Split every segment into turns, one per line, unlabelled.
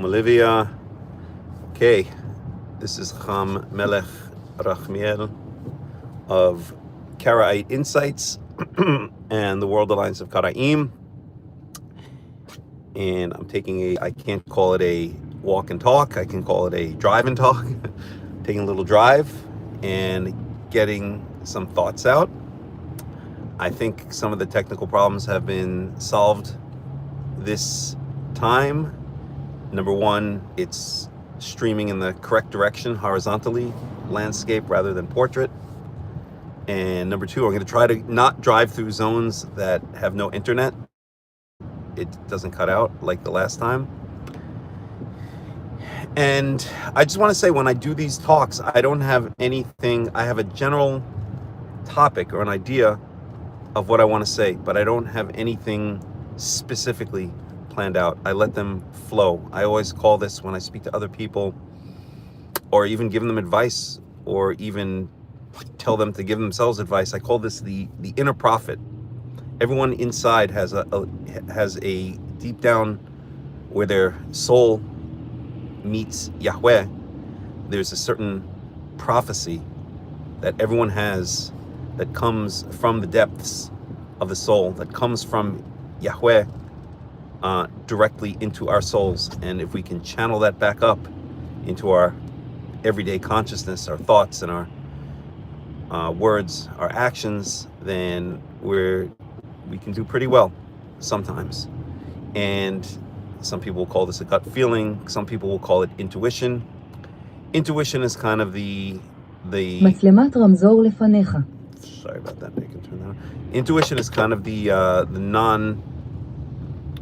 Shalom Olivia. Okay, this is Hakham Melech Rahmiel of Karaite Insights and the World Alliance of Qara'im. And I'm taking I can't call it a walk and talk, I can call it a drive and talk. Taking a little drive and getting some thoughts out. I think some of the technical problems have been solved this time. Number one, it's streaming in the correct direction, horizontally, landscape rather than portrait. And number two, I'm going to try to not drive through zones that have no internet. It doesn't cut out like the last time. And I just want to say, when I do these talks, I don't have anything. I have a general topic or an idea of what I want to say, but I don't have anything specifically planned out. I let them flow. I always call this, when I speak to other people or even give them advice or even tell them to give themselves advice, I call this the inner prophet. Everyone inside has a deep down, where their soul meets Yahweh, there's a certain prophecy that everyone has that comes from the depths of the soul, that comes from Yahweh directly into our souls. And if we can channel that back up into our everyday consciousness, our thoughts and our words, our actions, then we can do pretty well sometimes. And some people will call this a gut feeling. Some people will call it intuition. Intuition is kind of the
מצלמת רמזור לפניך.
Sorry about that. You can turn that on. Intuition is kind of the non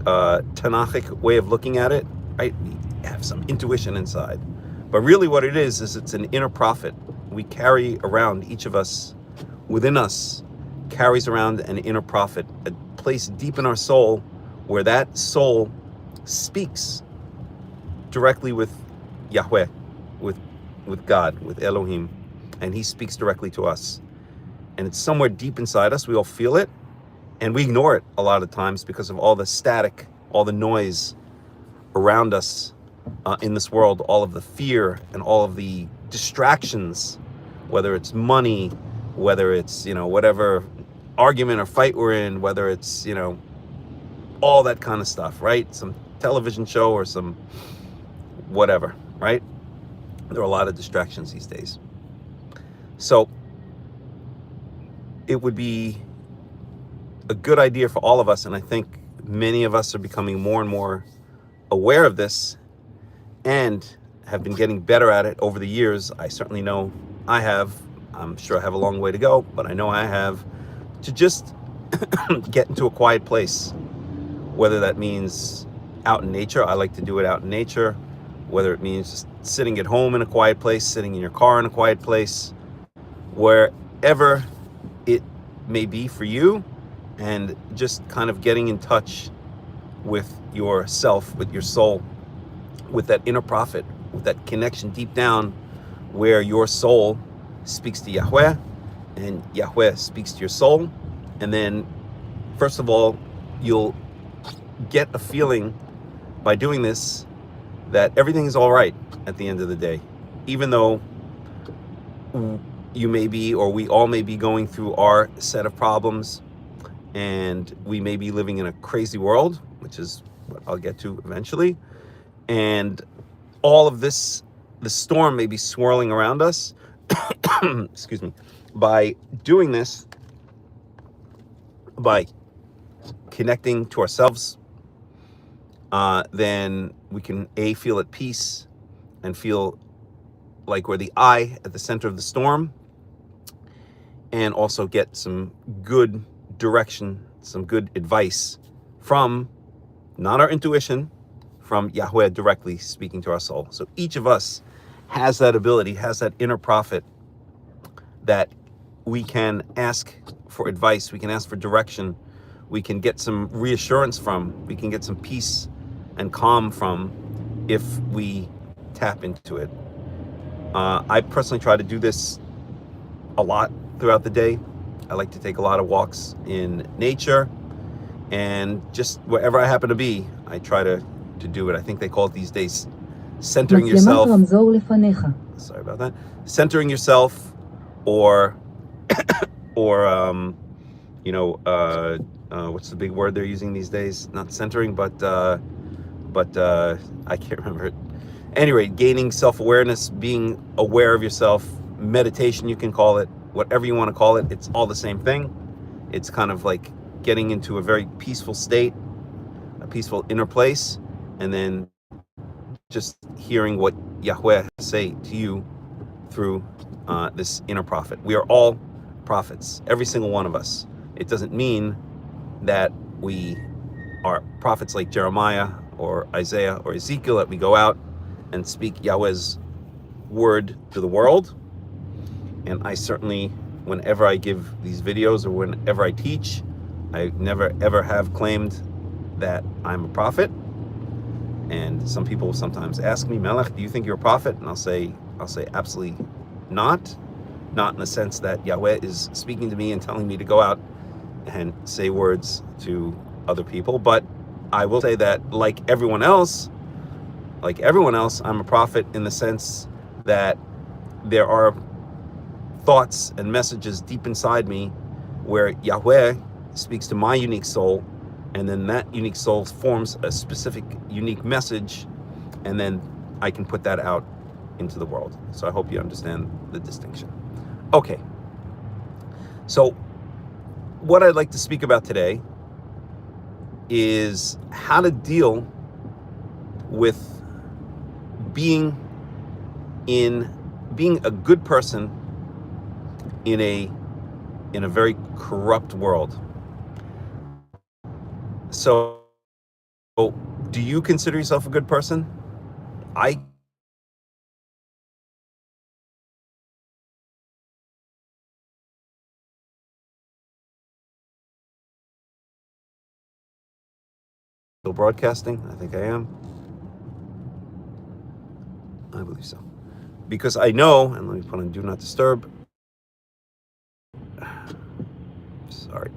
Tanachic way of looking at it, right? We have some intuition inside, but really what it is it's an inner prophet. We carry around, each of us within us carries around an inner prophet, a place deep in our soul where that soul speaks directly with Yahweh, with God, with Elohim, and he speaks directly to us. And it's somewhere deep inside us. We all feel it, and we ignore it a lot of times because of all the static, all the noise around us in this world, all of the fear and all of the distractions, whether it's money, whether it's, whatever argument or fight we're in, whether it's, all that kind of stuff, right? Some television show or some whatever, right? There are a lot of distractions these days. So it would be a good idea for all of us, and I think many of us are becoming more and more aware of this and have been getting better at it over the years. I certainly know I have. I'm sure I have a long way to go, but I know I have, to just get into a quiet place, whether that means out in nature. I like to do it out in nature. Whether it means just sitting at home in a quiet place, sitting in your car in a quiet place, wherever it may be for you, and just kind of getting in touch with yourself, with your soul, with that inner prophet, with that connection deep down where your soul speaks to Yahweh and Yahweh speaks to your soul. And then, first of all, you'll get a feeling by doing this that everything is all right at the end of the day, even though you may be, or we all may be, going through our set of problems, and we may be living in a crazy world, which is what I'll get to eventually. And all of this, the storm may be swirling around us. Excuse me. By doing this, by connecting to ourselves, then we can feel at peace and feel like we're the eye at the center of the storm, and also get some good direction, some good advice from, not our intuition, from Yahweh directly speaking to our soul. So each of us has that ability, has that inner prophet that we can ask for advice, we can ask for direction, we can get some reassurance from, we can get some peace and calm from, if we tap into it. I personally try to do this a lot throughout the day. I like to take a lot of walks in nature, and just wherever I happen to be, I try to to do it. I think they call it these days centering yourself. Sorry about that. Centering yourself, or what's the big word they're using these days? Not centering, but I can't remember it. Anyway, gaining self-awareness, being aware of yourself, meditation, you can call it, whatever you want to call it. It's all the same thing. It's kind of like getting into a very peaceful state, a peaceful inner place, and then just hearing what Yahweh say to you through this inner prophet. We are all prophets, every single one of us. It doesn't mean that we are prophets like Jeremiah or Isaiah or Ezekiel, that we go out and speak Yahweh's word to the world. And I certainly, whenever I give these videos or whenever I teach, I never ever have claimed that I'm a prophet. And some people sometimes ask me, Melech, do you think you're a prophet? And I'll say absolutely not. Not in the sense that Yahweh is speaking to me and telling me to go out and say words to other people. But I will say that like everyone else, I'm a prophet in the sense that there are thoughts and messages deep inside me where Yahweh speaks to my unique soul, and then that unique soul forms a specific unique message, and then I can put that out into the world. So I hope you understand the distinction. Okay, so what I'd like to speak about today is how to deal with being a good person in a very corrupt world. So, do you consider yourself a good person? Still broadcasting? I think I am. I believe so. Because I know, and let me put on Do Not Disturb. Sorry.